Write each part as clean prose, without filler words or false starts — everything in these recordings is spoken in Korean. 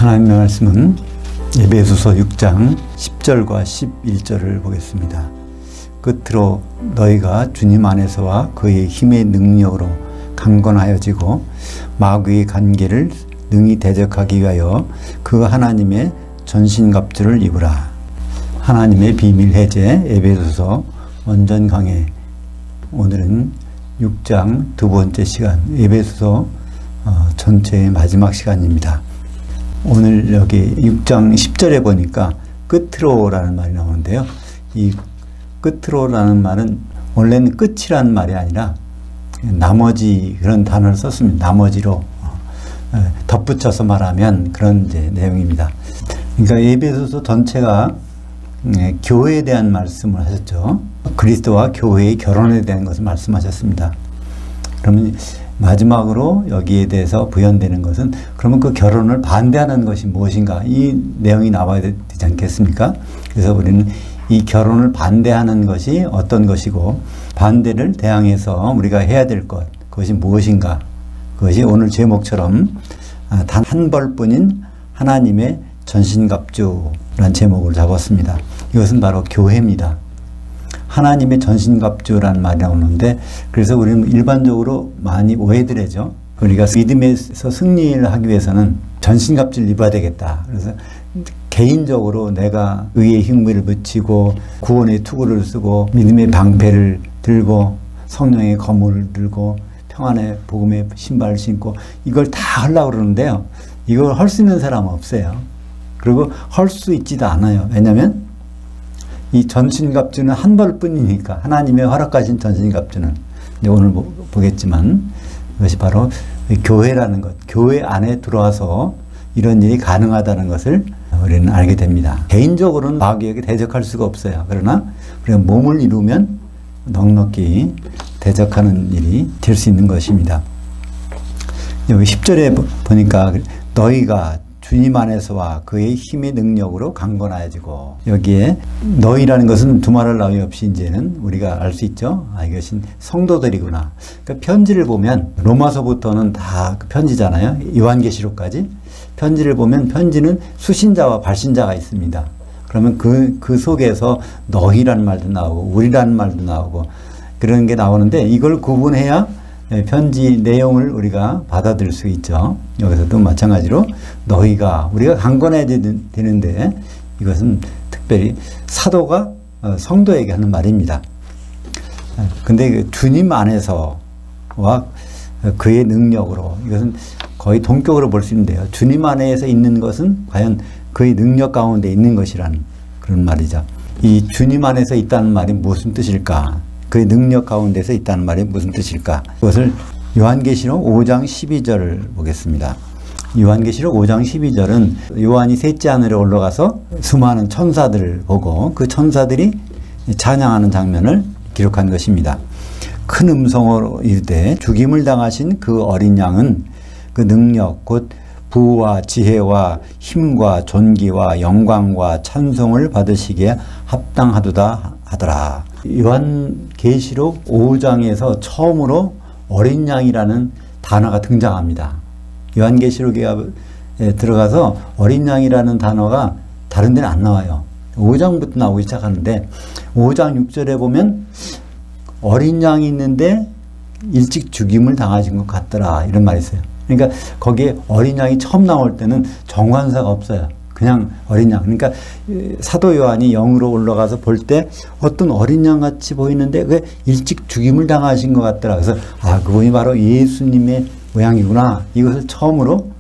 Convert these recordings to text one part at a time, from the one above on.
하나님의 말씀은 에베소서 6장 10절과 11절을 보겠습니다. 끝으로 너희가 주님 안에서와 그의 힘의 능력으로 강건하여지고 마귀의 관계를 능히 대적하기 위하여 그 하나님의 전신갑주를 입으라. 하나님의 비밀 해제 에베소서 원전 강해. 오늘은 6장 두 번째 시간, 에베소서 전체의 마지막 시간입니다. 오늘 여기 6장 10절에 보니까 끝으로라는 말이 나오는데요. 이 끝으로라는 말은 원래는 끝이라는 말이 아니라 나머지 그런 단어를 썼습니다. 나머지로 덧붙여서 말하면 그런 이제 내용입니다. 그러니까 에베소서 전체가 교회에 대한 말씀을 하셨죠. 그리스도와 교회의 결혼에 대한 것을 말씀하셨습니다. 그러면 마지막으로 여기에 대해서 부연되는 것은 그러면 그 결혼을 반대하는 것이 무엇인가, 이 내용이 나와야 되지 않겠습니까? 그래서 우리는 이 결혼을 반대하는 것이 어떤 것이고 반대를 대항해서 우리가 해야 될 것, 그것이 무엇인가, 그것이 오늘 제목처럼 단 한 벌뿐인 하나님의 전신갑주라는 제목을 잡았습니다. 이것은 바로 교회입니다. 하나님의 전신갑주라는 말이 나오는데, 그래서 우리는 일반적으로 많이 오해들 하죠. 우리가 믿음에서 승리를 하기 위해서는 전신갑주를 입어야 되겠다. 그래서 개인적으로 내가 의의 힘을 붙이고 구원의 투구를 쓰고 믿음의 방패를 들고 성령의 검을 들고 평안의 복음의 신발을 신고 이걸 다 하려고 그러는데요. 이걸 할 수 있는 사람은 없어요. 그리고 할 수 있지도 않아요. 왜냐하면 이 전신갑주는 한 벌뿐이니까, 하나님의 허락하신 전신갑주는 오늘 보겠지만 그것이 바로 교회라는 것, 교회 안에 들어와서 이런 일이 가능하다는 것을 우리는 알게 됩니다. 개인적으로는 마귀에게 대적할 수가 없어요. 그러나 우리가 몸을 이루면 넉넉히 대적하는 일이 될 수 있는 것입니다. 여기 10절에 보니까 너희가 주님 안에서와 그의 힘의 능력으로 강건하여지고, 여기에 너희라는 것은 두말할 나위 없이 이제는 우리가 알 수 있죠. 이것이 성도들이구나. 그러니까 편지를 보면 로마서부터는 다 편지잖아요. 요한계시록까지 편지를 보면 편지는 수신자와 발신자가 있습니다. 그러면 그 속에서 너희라는 말도 나오고 우리라는 말도 나오고 그런 게 나오는데, 이걸 구분해야 편지 내용을 우리가 받아들일 수 있죠. 여기서도 마찬가지로 너희가, 우리가 강건해야 되는데 이것은 특별히 사도가 성도에게 하는 말입니다. 근데 주님 안에서와 그의 능력으로, 이것은 거의 동격으로 볼 수 있는데요. 주님 안에서 있는 것은 과연 그의 능력 가운데 있는 것이라는 그런 말이죠. 이 주님 안에서 있다는 말이 무슨 뜻일까? 그의 능력 가운데서 있다는 말이 무슨 뜻일까? 그것을 요한계시록 5장 12절을 보겠습니다. 요한계시록 5장 12절은 요한이 셋째 하늘에 올라가서 수많은 천사들을 보고 그 천사들이 찬양하는 장면을 기록한 것입니다. 큰 음성으로 이르되 죽임을 당하신 그 어린 양은 그 능력 곧 부와 지혜와 힘과 존귀와 영광과 찬송을 받으시기에 합당하도다 하더라. 요한계시록 5장에서 처음으로 어린 양이라는 단어가 등장합니다. 요한계시록에 들어가서 어린 양이라는 단어가 다른 데는 안 나와요. 5장부터 나오기 시작하는데 5장 6절에 보면 어린 양이 있는데 일찍 죽임을 당하신 것 같더라, 이런 말이 있어요. 그러니까 거기에 어린 양이 처음 나올 때는 정관사가 없어요. 그냥 어린 양. 그러니까 사도 요한이 영으로 올라가서 볼 때 어떤 어린 양 같이 보이는데 그게 일찍 죽임을 당하신 것 같더라. 그래서 그분이 바로 예수님의 모양이구나, 이것을 처음으로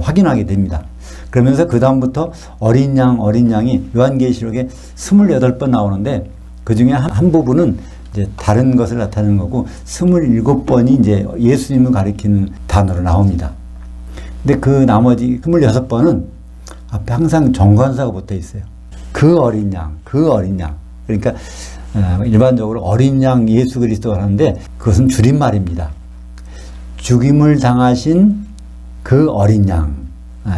확인하게 됩니다. 그러면서 그 다음부터 어린 양이 요한계시록에 28번 나오는데 그 중에 한 부분은 이제 다른 것을 나타내는 거고 27번이 이제 예수님을 가리키는 단어로 나옵니다. 근데 그 나머지 26번은 앞에 항상 정관사가 붙어 있어요. 그 어린 양. 그러니까 일반적으로 어린 양 예수 그리스도가 하는데 그것은 줄임말입니다. 죽임을 당하신 그 어린 양.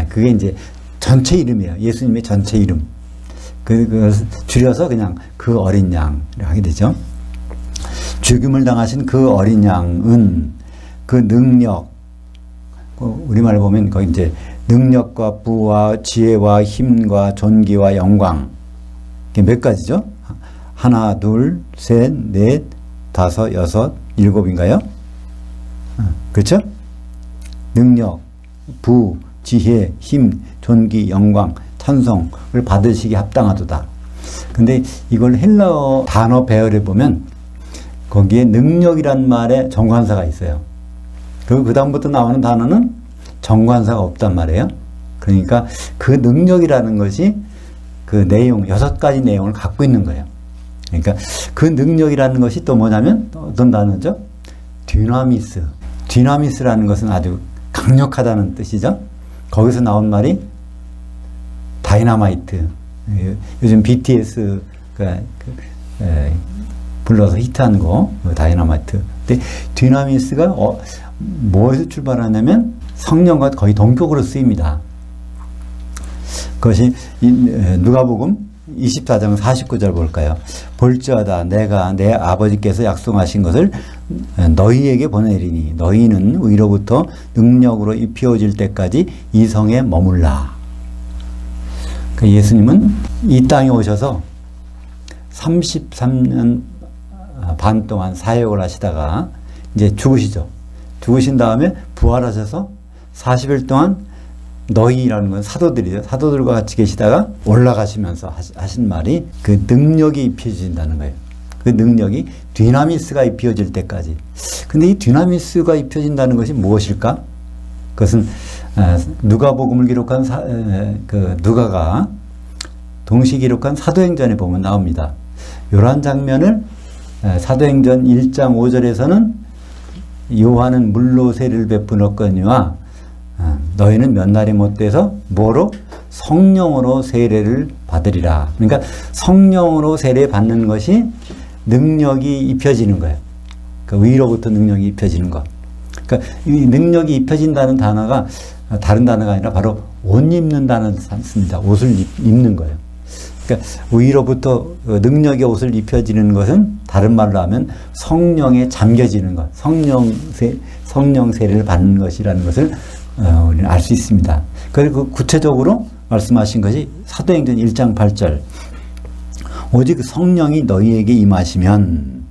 그게 이제 전체 이름이에요. 예수님의 전체 이름. 그것을 줄여서 그냥 그 어린 양을 하게 되죠. 죽임을 당하신 그 어린 양은 그 능력, 우리말로 보면 거기 이제 능력과 부와 지혜와 힘과 존귀와 영광. 이게 몇 가지죠? 하나, 둘, 셋, 넷, 다섯, 여섯, 일곱인가요? 그렇죠? 능력, 부, 지혜, 힘, 존귀, 영광, 찬송을 받으시기 합당하도다. 근데 이걸 헬라어 단어 배열해 보면 거기에 능력이란 말에 정관사가 있어요. 그리고 그 다음부터 나오는 단어는 정관사가 없단 말이에요. 그러니까 그 능력이라는 것이 그 내용, 6가지 내용을 갖고 있는 거예요. 그러니까 그 능력이라는 것이 또 뭐냐면 어떤 단어죠? 디나미스. 디나미스라는 것은 아주 강력하다는 뜻이죠. 거기서 나온 말이 다이너마이트. 요즘 BTS가 불러서 히트한 거, 다이너마이트. 근데 디나미스가 뭐에서 출발하냐면 성령과 거의 동격으로 쓰입니다. 그것이 누가복음 24장 49절 볼까요? 볼지어다 내가 내 아버지께서 약속하신 것을 너희에게 보내리니 너희는 위로부터 능력으로 입혀질 때까지 이 성에 머물라. 그러니까 예수님은 이 땅에 오셔서 33년 반 동안 사역을 하시다가 이제 죽으시죠. 죽으신 다음에 부활하셔서 40일 동안 너희라는 건 사도들이죠. 사도들과 같이 계시다가 올라가시면서 하신 말이 그 능력이 입혀진다는 거예요. 그 능력이 디나미스가 입혀질 때까지. 근데 이 디나미스가 입혀진다는 것이 무엇일까? 그것은 누가복음을 기록한 누가가 동시 기록한 사도행전에 보면 나옵니다. 이러한 장면을 사도행전 1장 5절에서는 요한은 물로 세례를 베푸었거니와 너희는 몇 날이 못 돼서 뭐로? 성령으로 세례를 받으리라. 그러니까 성령으로 세례 받는 것이 능력이 입혀지는 거예요. 그러니까 위로부터 능력이 입혀지는 것. 그러니까 이 능력이 입혀진다는 단어가 다른 단어가 아니라 바로 옷 입는다는 단어입니다. 옷을 입는 거예요. 그러니까 위로부터 능력의 옷을 입혀지는 것은 다른 말로 하면 성령에 잠겨지는 것, 성령 세례를 받는 것이라는 것을 우리는 알 수 있습니다. 그리고 구체적으로 말씀하신 것이 사도행전 1장 8절 오직 성령이 너희에게 임하시면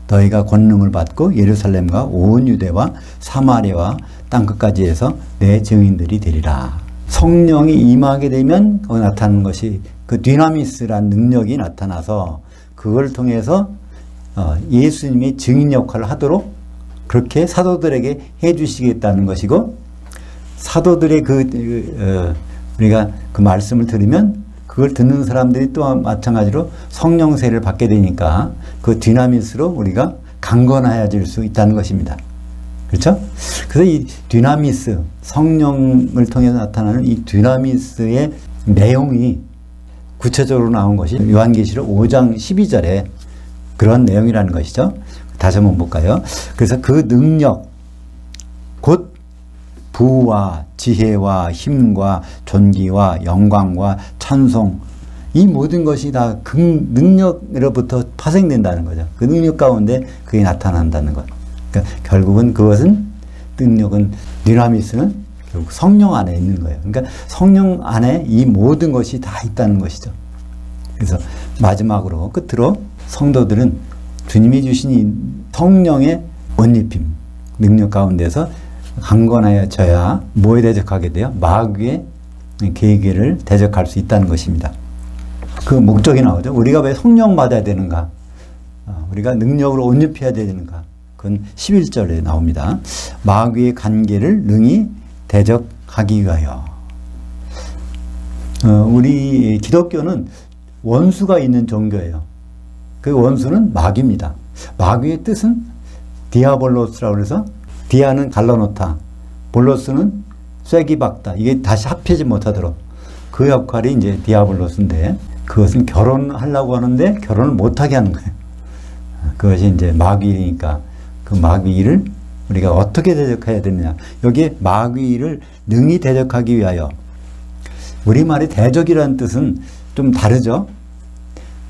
너희가 권능을 받고 예루살렘과 온 유대와 사마리아와 땅끝까지 해서 내 증인들이 되리라. 성령이 임하게 되면 나타나는 것이 그 디나미스란 능력이 나타나서 그걸 통해서 예수님이 증인 역할을 하도록 그렇게 사도들에게 해주시겠다는 것이고 사도들의 우리가 그 말씀을 들으면 그걸 듣는 사람들이 또한 마찬가지로 성령 세례를 받게 되니까 그 디나미스로 우리가 강건해질 수 있다는 것입니다. 그렇죠? 그래서 이 디나미스, 성령을 통해서 나타나는 이 디나미스의 내용이 구체적으로 나온 것이 요한계시록 5장 12절에 그런 내용이라는 것이죠. 다시 한번 볼까요? 그래서 그 능력, 곧 부와 지혜와 힘과 존귀와 영광과 찬송, 이 모든 것이 다 그 능력으로부터 파생된다는 거죠. 그 능력 가운데 그게 나타난다는 것. 그러니까 결국은 그것은 능력은 디나미스는 결국 성령 안에 있는 거예요. 그러니까 성령 안에 이 모든 것이 다 있다는 것이죠. 그래서 마지막으로 끝으로 성도들은 주님이 주신 이 성령의 옷입힘 능력 가운데서 강건하여져야 뭐에 대적하게 돼요? 마귀의 계계를 대적할 수 있다는 것입니다. 그 목적이 나오죠. 우리가 왜 성령 받아야 되는가? 우리가 능력으로 옷 입혀야 되는가? 그건 11절에 나옵니다. 마귀의 관계를 능히 대적하기 위하여. 우리 기독교는 원수가 있는 종교예요. 그 원수는 마귀입니다. 마귀의 뜻은 디아볼로스라고 해서 디아는 갈라놓다, 볼로스는 쐐기 박다. 이게 다시 합해지 못하도록 그 역할이 이제 디아볼로스인데 그것은 결혼하려고 하는데 결혼을 못하게 하는 거예요. 그것이 이제 마귀니까 그 마귀를 우리가 어떻게 대적해야 되느냐. 여기에 마귀를 능히 대적하기 위하여. 우리말이 대적이라는 뜻은 좀 다르죠.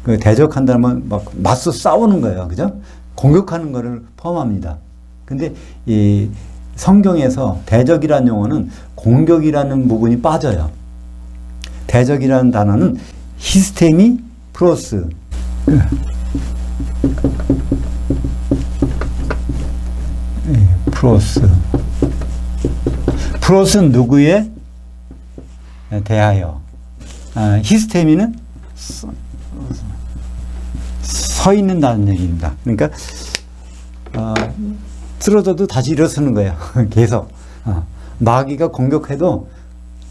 그 대적한다면 막 맞서 싸우는 거예요. 그죠? 공격하는 거를 포함합니다. 근데 이 성경에서 대적이라는 용어는 공격이라는 부분이 빠져요. 대적이라는 단어는 히스테미 프로스, 프로스는 누구에 대하여, 히스테미는 서 있는다는 얘기입니다. 그러니까 쓰러져도 다시 일어서는 거예요. 계속 마귀가 공격해도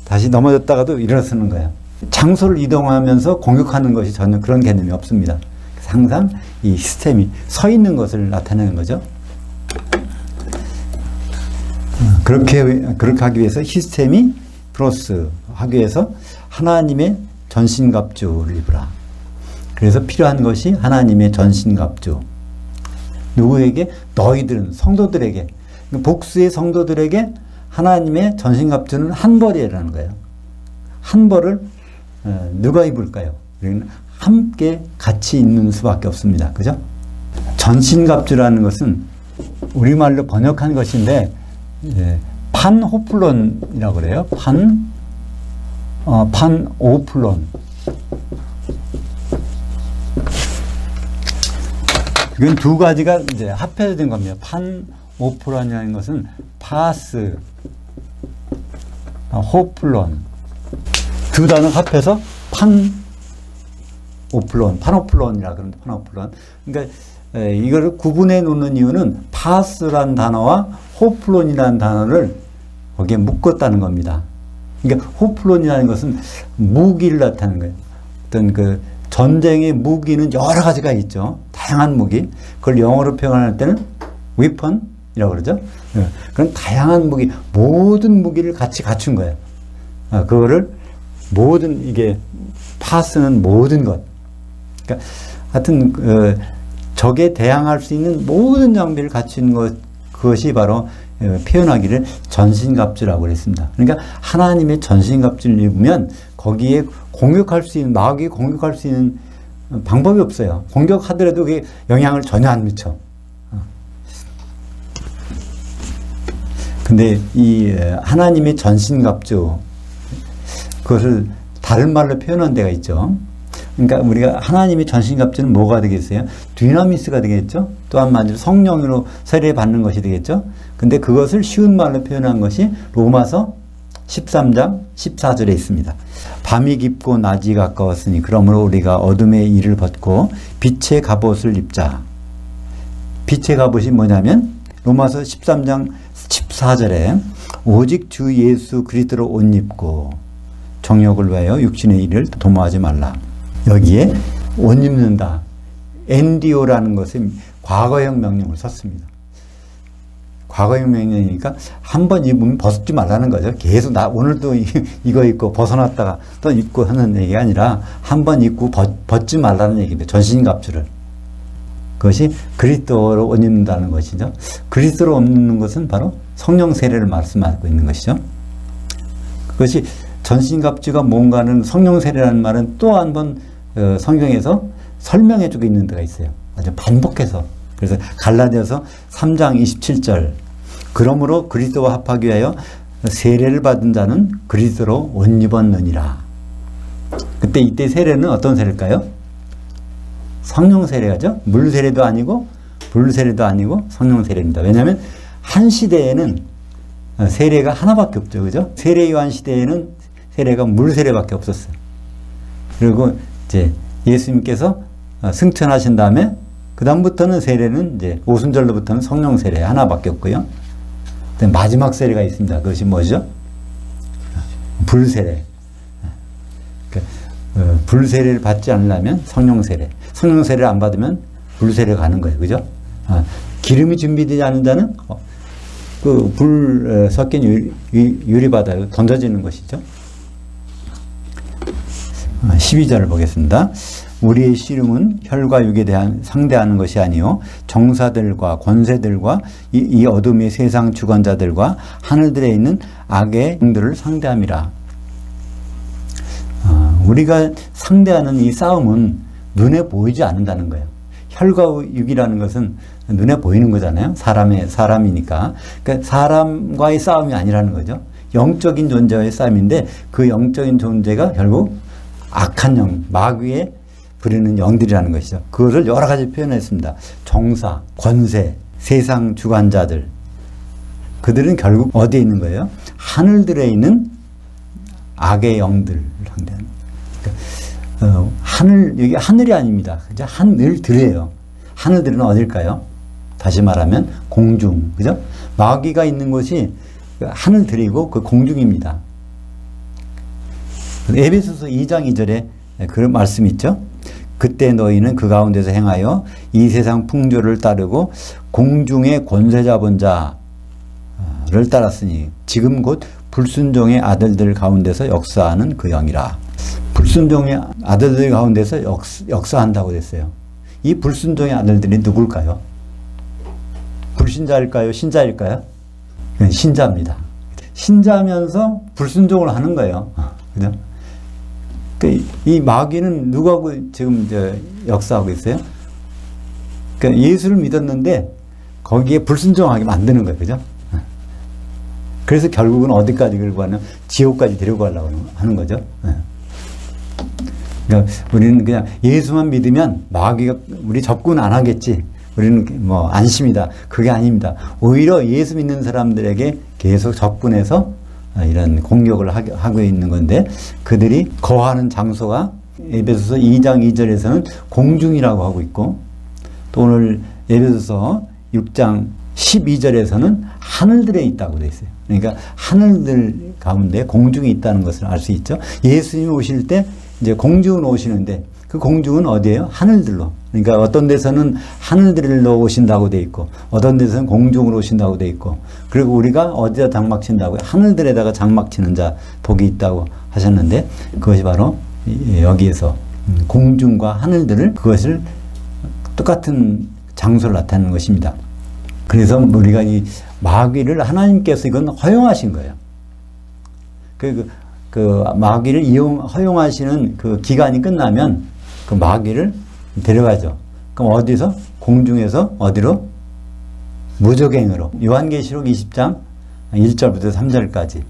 다시 넘어졌다가도 일어서는 거예요. 장소를 이동하면서 공격하는 것이 전혀 그런 개념이 없습니다. 항상 이 시스템이 서 있는 것을 나타내는 거죠. 그렇게 하기 위해서 시스템이 플러스 하기 위해서 하나님의 전신갑주를 입으라. 그래서 필요한 것이 하나님의 전신갑주. 누구에게? 너희들은, 성도들에게, 복수의 성도들에게 하나님의 전신갑주는 한 벌이라는 거예요. 한 벌을 누가 입을까요? 함께 같이 입는 수밖에 없습니다. 그죠? 전신갑주라는 것은 우리말로 번역한 것인데 판호플론이라고 그래요. 판오플론. 이건 두 가지가 이제 합해진 겁니다. 판오플론이라는 것은 파스, 호플론. 두 단어 합해서 판오플론이라 그러는데, 판오플론. 그러니까 이거를 구분해 놓는 이유는 파스라는 단어와 호플론이라는 단어를 거기에 묶었다는 겁니다. 그러니까 호플론이라는 것은 무기를 나타내는 거예요. 어떤 그 전쟁의 무기는 여러 가지가 있죠. 다양한 무기. 그걸 영어로 표현할 때는 weapon이라고 그러죠. 그런 다양한 무기, 모든 무기를 같이 갖춘 거예요. 그거를 모든, 이게 파스는 모든 것. 그러니까 하여튼 적에 대항할 수 있는 모든 장비를 갖춘 그것이 바로 표현하기를 전신갑주라고 그랬습니다. 그러니까 하나님의 전신갑주를 입으면 거기에 공격할 수 있는, 마귀에 공격할 수 있는 방법이 없어요. 공격하더라도 그게 영향을 전혀 안 미쳐. 근데 이 하나님의 전신갑주, 그것을 다른 말로 표현한 데가 있죠. 그러니까 우리가 하나님의 전신갑주는 뭐가 되겠어요? dynamis가 되겠죠? 또 한마디로 성령으로 세례받는 것이 되겠죠? 근데 그것을 쉬운 말로 표현한 것이 로마서 13장 14절에 있습니다. 밤이 깊고 낮이 가까웠으니 그러므로 우리가 어둠의 일을 벗고 빛의 갑옷을 입자. 빛의 갑옷이 뭐냐면 로마서 13장 14절에 오직 주 예수 그리스도로 옷 입고 정욕을 위하여 육신의 일을 도모하지 말라. 여기에 옷 입는다, 엔디오라는 것은 과거형 명령을 썼습니다. 과거형 명령이니까 한 번 입으면 벗지 말라는 거죠. 계속 오늘도 이거 입고 벗어났다가 또 입고 하는 얘기가 아니라 한 번 입고 벗지 말라는 얘기입니다. 전신갑주를. 그것이 그리스도로 옷 입는다는 것이죠. 그리스도로 옷 입는 것은 바로 성령 세례를 말씀하고 있는 것이죠. 그것이 전신갑주가 뭔가는, 성령 세례라는 말은 또 한 번 성경에서 설명해 주고 있는 데가 있어요. 아주 반복해서. 그래서 갈라디아서 3장 27절, 그러므로 그리스도와 합하기 위하여 세례를 받은 자는 그리스도로 옷 입었느니라. 그때 이때 세례는 어떤 세례일까요? 성령 세례죠. 물 세례도 아니고 불 세례도 아니고 성령 세례입니다. 왜냐하면 한 시대에는 세례가 하나밖에 없죠. 그죠? 세례 요한 시대에는 세례가 물 세례밖에 없었어요. 그리고 이제 예수님께서 승천하신 다음에 그 다음부터는 세례는 이제 오순절로부터는 성령 세례 하나밖에 없고요. 마지막 세례가 있습니다. 그것이 뭐죠? 불 세례. 불 세례를 받지 않으려면 성령 세례. 성령 세례를 안 받으면 불 세례 가는 거예요. 그죠? 기름이 준비되지 않은 자는 그 불 섞인 유리바다로 던져지는 것이죠. 12절을 보겠습니다. 우리의 씨름은 혈과 육에 대한 상대하는 것이 아니요 정사들과 권세들과 이 어둠의 세상 주관자들과 하늘들에 있는 악의 영들을 상대함이라. 우리가 상대하는 이 싸움은 눈에 보이지 않는다는 거예요. 혈과 육이라는 것은 눈에 보이는 거잖아요. 사람이니까. 그러니까 사람과의 싸움이 아니라는 거죠. 영적인 존재와의 싸움인데 그 영적인 존재가 결국 악한 영, 마귀에 부리는 영들이라는 것이죠. 그것을 여러 가지 표현했습니다. 정사, 권세, 세상 주관자들. 그들은 결국 어디에 있는 거예요? 하늘들에 있는 악의 영들을 상대하는. 그러니까 하늘, 여기 하늘이 아닙니다. 그죠? 하늘들이에요. 하늘들은 어딜까요? 다시 말하면 공중, 그죠? 마귀가 있는 곳이 하늘들이고 그 공중입니다. 에베소서 2장 2절에 그런 말씀이 있죠. 그때 너희는 그 가운데서 행하여 이 세상 풍조를 따르고 공중의 권세 잡은 자를 따랐으니 지금 곧 불순종의 아들들 가운데서 역사하는 그 영이라. 불순종의 아들들 가운데서 역사한다고 됐어요. 이 불순종의 아들들이 누굴까요? 불신자일까요? 신자일까요? 신자입니다. 신자면서 불순종을 하는 거예요. 그죠? 이 마귀는 누구하고 지금 역사하고 있어요? 그러니까 예수를 믿었는데 거기에 불순종하게 만드는 거예요. 그죠? 그래서 결국은 어디까지 끌고 가면 지옥까지 데리고 가려고 하는 거죠. 그러니까 우리는 그냥 예수만 믿으면 마귀가 우리 접근 안 하겠지. 우리는 뭐 안심이다. 그게 아닙니다. 오히려 예수 믿는 사람들에게 계속 접근해서 이런 공격을 하고 있는 건데 그들이 거하는 장소가 에베소서 2장 2절에서는 공중이라고 하고 있고 또 오늘 에베소서 6장 12절에서는 하늘들에 있다고 되어 있어요. 그러니까 하늘들 가운데 공중이 있다는 것을 알 수 있죠. 예수님이 오실 때 이제 공중으로 오시는데 그 공중은 어디예요? 하늘들로. 그러니까 어떤 데서는 하늘들로 오신다고 돼 있고 어떤 데서는 공중으로 오신다고 돼 있고 그리고 우리가 어디다 장막 친다고요? 하늘들에다가 장막 치는 자 복이 있다고 하셨는데 그것이 바로 여기에서 공중과 하늘들을 그것을 똑같은 장소를 나타내는 것입니다. 그래서 우리가 이 마귀를 하나님께서 이건 허용하신 거예요. 그 마귀를 허용하시는 그 기간이 끝나면 그 마귀를 데려가죠. 그럼 어디서? 공중에서 어디로? 무저갱으로. 요한계시록 20장 1절부터 3절까지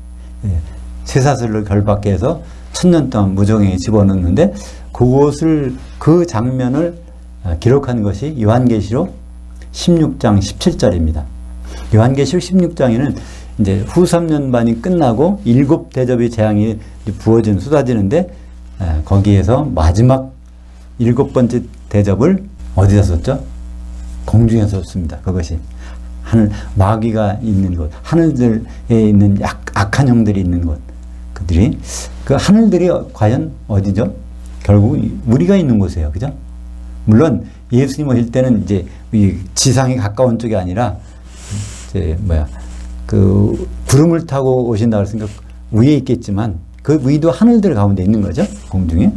쇠사슬로 결박해 해서 1000년 동안 무저갱에 집어넣는데 그 장면을 기록한 것이 요한계시록 16장 17절입니다. 요한계시록 16장에는 이제 후 3년반이 끝나고 7대접의 재앙이 부어진 쏟아지는데 거기에서 마지막 7번째 대접을 어디다 썼죠? 공중에서 썼습니다. 그것이 마귀가 있는 곳, 하늘들에 있는 악한 영들이 있는 곳. 그들이 그 하늘들이 과연 어디죠? 결국 우리가 있는 곳이에요. 그죠? 물론 예수님 오실 때는 이제 이 지상에 가까운 쪽이 아니라 그 구름을 타고 오신다 그랬으니까 위에 있겠지만 그 위도 하늘들 가운데 있는 거죠. 공중에.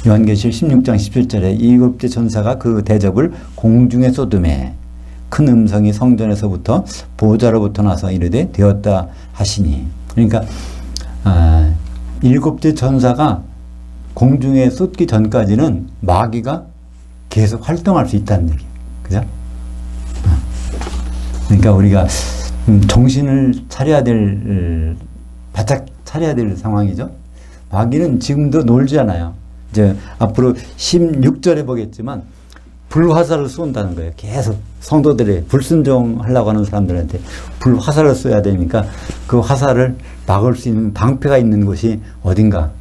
요한계시록 16장 17절에 7째 천사가 그 대접을 공중에 쏟음에 큰 음성이 성전에서부터 보좌로부터 나서 이르되 되었다 하시니. 그러니까 7째 천사가 공중에 쏟기 전까지는 마귀가 계속 활동할 수 있다는 얘기예요. 그죠? 그러니까 우리가 정신을 차려야 바짝 차려야 될 상황이죠. 마귀는 지금도 놀잖아요. 이제 앞으로 16절에 보겠지만 불화살을 쏜다는 거예요. 계속 성도들이 불순종하려고 하는 사람들한테 불화살을 쏘야 되니까 그 화살을 막을 수 있는 방패가 있는 곳이 어딘가.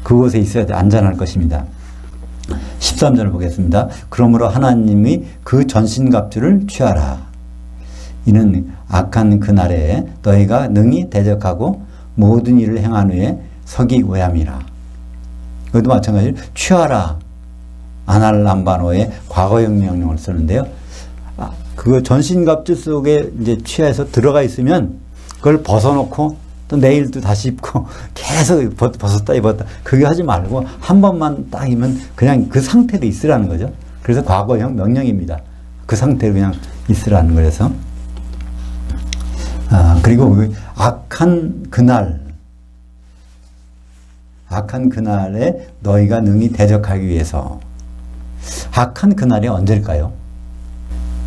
그곳에 있어야 안전할 것입니다. 13절을 보겠습니다. 그러므로 하나님이 그 전신갑주를 취하라. 이는 악한 그날에 너희가 능히 대적하고 모든 일을 행한 후에 서기 위함이라. 그것도 마찬가지로 취하라. 아날람바노의 과거형 명령을 쓰는데요. 그 전신갑주 속에 이제 취해서 들어가 있으면 그걸 벗어놓고 또 내일 또 다시 입고 계속 벗었다 입었다 그게 하지 말고 한 번만 딱 입으면 그냥 그 상태로 있으라는 거죠. 그래서 과거형 명령입니다. 그 상태로 그냥 있으라는 거라서. 그리고 악한 그날에 너희가 능히 대적하기 위해서. 악한 그날이 언제일까요?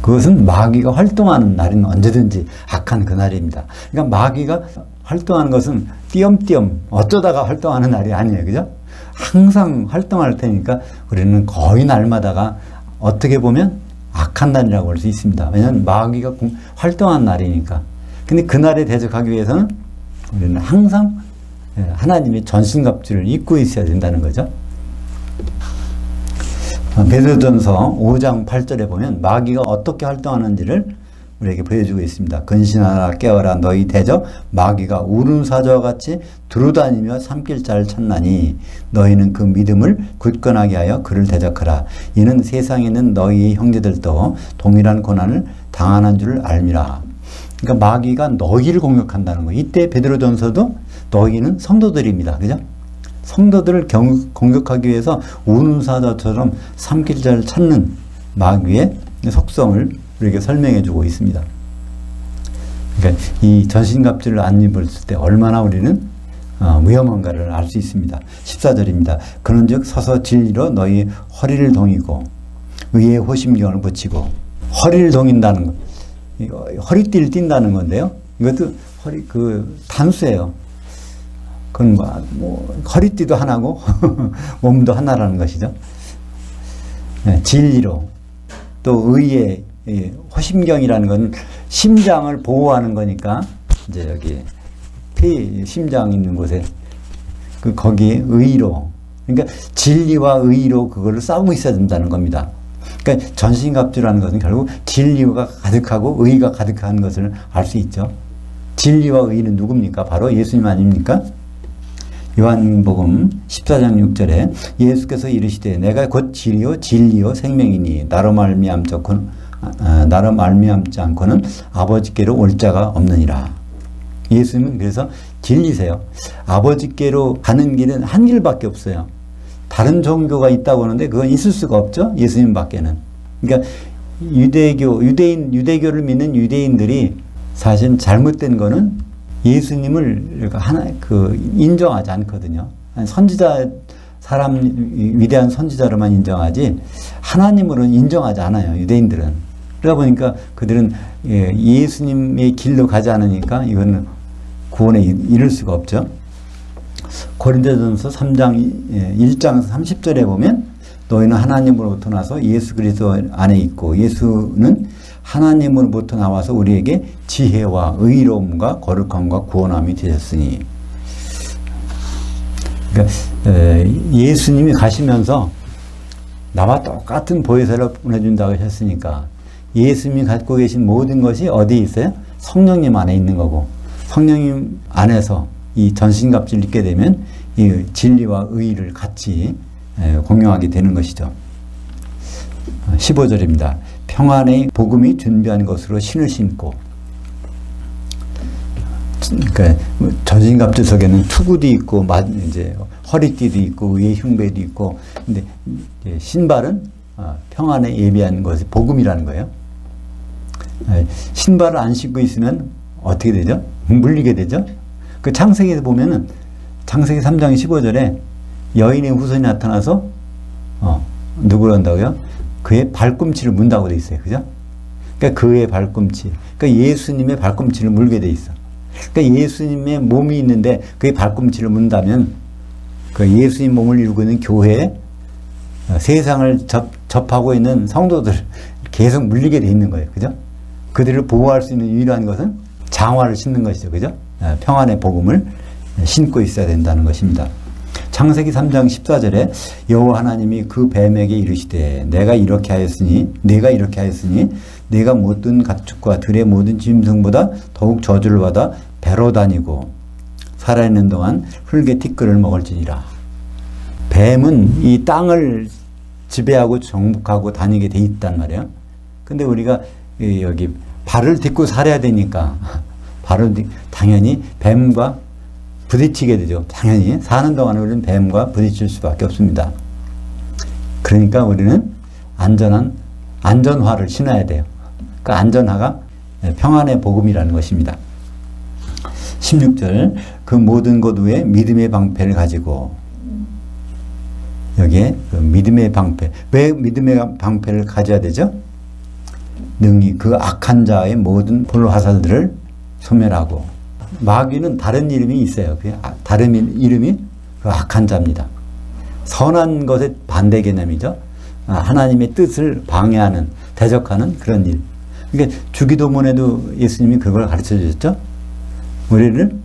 그것은 마귀가 활동하는 날은 언제든지 악한 그날입니다. 그러니까 마귀가 활동하는 것은 띄엄띄엄 어쩌다가 활동하는 날이 아니에요. 그죠? 항상 활동할 테니까 우리는 거의 날마다가 어떻게 보면 악한 날이라고 볼 수 있습니다. 왜냐하면 마귀가 활동한 날이니까. 근데 그날에 대적하기 위해서는 우리는 항상 하나님의 전신갑주를 입고 있어야 된다는 거죠. 베드로전서 5장 8절에 보면 마귀가 어떻게 활동하는지를 우리에게 보여주고 있습니다. 근신하라 깨어라 너희 대적 마귀가 우는 사자와 같이 두루다니며 삼킬 자를 찾나니 너희는 그 믿음을 굳건하게 하여 그를 대적하라. 이는 세상에 있는 너희 형제들도 동일한 고난을 당하는 줄 알미라. 그러니까 마귀가 너희를 공격한다는 거예요. 이때 베드로전서도 너희는 성도들입니다. 그죠? 성도들을 공격하기 위해서 우는 사자처럼 삼킬 자를 찾는 마귀의 속성을 우리에게 설명해 주고 있습니다. 그러니까 이 전신갑주를 안 입었을 때 얼마나 우리는 위험한가를 알 수 있습니다. 14절입니다. 그런즉 서서 진리로 너희 허리를 동이고 의의 호심경을 붙이고 허리를 동인다는 것, 허리띠를 띈다는 건데요. 이것도 단수예요. 그건 허리띠도 하나고 몸도 하나라는 것이죠. 네, 진리로 또 의의 호심경이라는 건 심장을 보호하는 거니까 이제 여기 심장 있는 곳에 거기에 의로, 그러니까 진리와 의로 그거를 싸우고 있어야 된다는 겁니다. 그러니까 전신갑주라는 것은 결국 진리가 가득하고 의가 가득한 것을 알 수 있죠. 진리와 의는 누굽니까? 바로 예수님 아닙니까? 요한복음 14장 6절에 예수께서 이르시되 내가 곧 진리요 생명이니 나로 말미암지 않고는 아버지께로 올 자가 없느니라. 예수님은 그래서 진리세요. 아버지께로 가는 길은 한 길밖에 없어요. 다른 종교가 있다고 하는데 그건 있을 수가 없죠. 예수님 밖에는. 그러니까 유대교를 믿는 유대인들이 사실 잘못된 거는 예수님을 인정하지 않거든요. 위대한 선지자로만 인정하지 하나님으로는 인정하지 않아요. 유대인들은. 그러다 보니까 그들은 예수님의 길로 가지 않으니까 이거는 구원에 이를 수가 없죠. 고린도전서 3장 1장 30절에 보면 너희는 하나님으로부터 나서 예수 그리스도 안에 있고 예수는 하나님으로부터 나와서 우리에게 지혜와 의로움과 거룩함과 구원함이 되셨으니. 그러니까 예수님이 가시면서 나와 똑같은 보혜사를 보내준다고 하셨으니까 예수님이 갖고 계신 모든 것이 어디에 있어요? 성령님 안에 있는 거고, 성령님 안에서 이 전신갑주를 입게 되면 이 진리와 의를 같이 공용하게 되는 것이죠. 15절입니다. 평안의 복음이 준비한 것으로 신을 신고. 그러니까 전신갑주 속에는 투구도 있고 이제 허리띠도 있고 의의 흉배도 있고, 근데 신발은 평안에 예비한 것이 복음이라는 거예요. 신발을 안 신고 있으면 어떻게 되죠? 물리게 되죠. 그 창세기에서 보면은 창세기 3장 15절에 여인의 후손이 나타나서 누구를 한다고요? 그의 발꿈치를 문다고 돼 있어요. 그죠? 그러니까 그의 발꿈치. 그러니까 예수님의 발꿈치를 물게 돼 있어. 그러니까 예수님의 몸이 있는데 그의 발꿈치를 문다면 그 예수님 몸을 이루고 있는 교회에 세상을 접하고 있는 성도들 계속 물리게 돼 있는 거예요. 그죠? 그들을 보호할 수 있는 유일한 것은 장화를 신는 것이죠. 그죠? 평안의 복음을 신고 있어야 된다는 것입니다. 창세기 3장 14절에 여호와 하나님이 그 뱀에게 이르시되 내가 이렇게 하였으니 내가 모든 가축과 들의 모든 짐승보다 더욱 저주를 받아 배로 다니고 살아있는 동안 흙의 티끌을 먹을지니라. 뱀은 이 땅을 지배하고 정복하고 다니게 돼 있단 말이에요. 근데 우리가 여기 발을 딛고 살아야 되니까 당연히 뱀과 부딪히게 되죠. 당연히 사는 동안에 우리는 뱀과 부딪힐 수밖에 없습니다. 그러니까 우리는 안전화를 신어야 돼요. 그 안전화가 평안의 복음이라는 것입니다. 16절 그 모든 것 위에 믿음의 방패를 가지고, 여기에 그 믿음의 방패. 왜 믿음의 방패를 가져야 되죠? 능히 그 악한 자의 모든 불화살들을 소멸하고. 마귀는 다른 이름이 있어요. 다른 이름이 그 악한 자입니다. 선한 것의 반대 개념이죠. 하나님의 뜻을 방해하는, 대적하는 그런 일. 그러니까 주기도문에도 예수님이 그걸 가르쳐 주셨죠. 우리를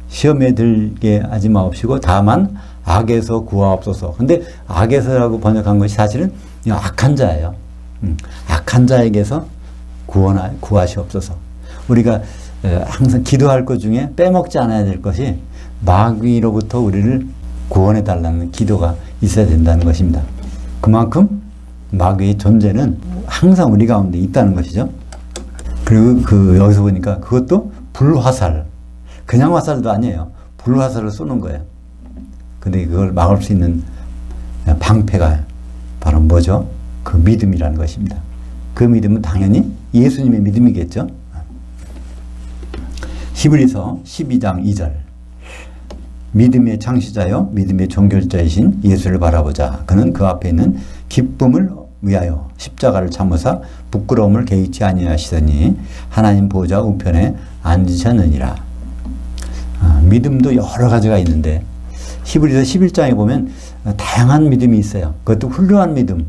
시험에 들게 하지 마옵시고 다만 악에서 구하옵소서. 근데 악에서라고 번역한 것이 사실은 악한 자예요. 악한 자에게서 구하시옵소서. 우리가 항상 기도할 것 중에 빼먹지 않아야 될 것이 마귀로부터 우리를 구원해 달라는 기도가 있어야 된다는 것입니다. 그만큼 마귀의 존재는 항상 우리 가운데 있다는 것이죠. 그리고 여기서 보니까 그것도 불화살, 그냥 화살도 아니에요. 불화살을 쏘는 거예요. 근데 그걸 막을 수 있는 방패가 바로 뭐죠? 그 믿음이라는 것입니다. 그 믿음은 당연히 예수님의 믿음이겠죠. 히브리서 12장 2절. 믿음의 창시자요 믿음의 종결자이신 예수를 바라보자. 그는 그 앞에 있는 기쁨을 위하여 십자가를 참으사 부끄러움을 개의치 아니하시더니 하나님 보좌 우편에 앉으셨느니라. 믿음도 여러 가지가 있는데 히브리서 11장에 보면 다양한 믿음이 있어요. 그것도 훌륭한 믿음.